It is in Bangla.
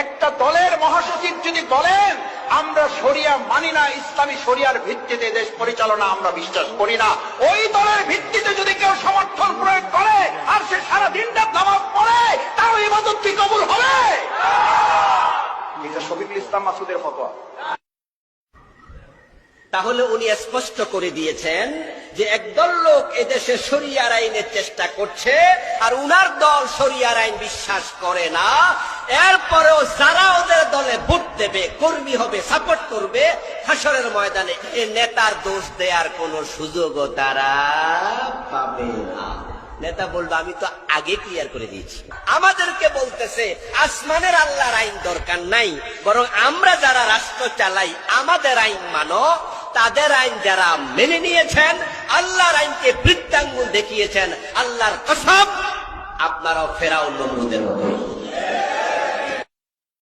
একটা দলের মহাসচিব যদি বলেন আমরা শরিয়া মানি না, ইসলামী শরিয়ার ভিত্তিতে দেশ পরিচালনা আমরা বিশ্বাস করি না, ওই দলের ভিত্তিতে যদি কেউ সমর্থন প্রয়োগ করে আর সে সারা দিনটা নামাজ পড়ে, তার ইবাদত কি কবুল হবে? এটা শফিকুল ইসলাম মাসুদের ফতোয়া। তাহলে উনি স্পষ্ট করে দিয়েছেন যে একদল লোক এদেশে শরিয়ার আইনের চেষ্টা করছে আর উনার দল শরিয়ার আইন বিশ্বাস করে না। এরপরেও যারা ওদের দলে ভোট দেবে, কর্মী হবে, সাপোর্ট করবে, হাসরের ময়দানে এ নেতার দোষ দেওয়ার কোন সুযোগও তারা পাবে না। নেতা বলবে আমি তো আগে ক্লিয়ার করে দিয়েছি। আমাদেরকে বলতেছে আসমানের আল্লাহর আইন দরকার নাই, বরং আমরা যারা রাষ্ট্র চালাই আমাদের আইন মানো। তাদের আইন যারা মেনে নিয়েছেন, আল্লাহর আইনকে বৃত্তাঙ্গুল দেখিয়েছেন, আল্লাহর কসম আপনারাও ফেরাউন নমরুদের মতো।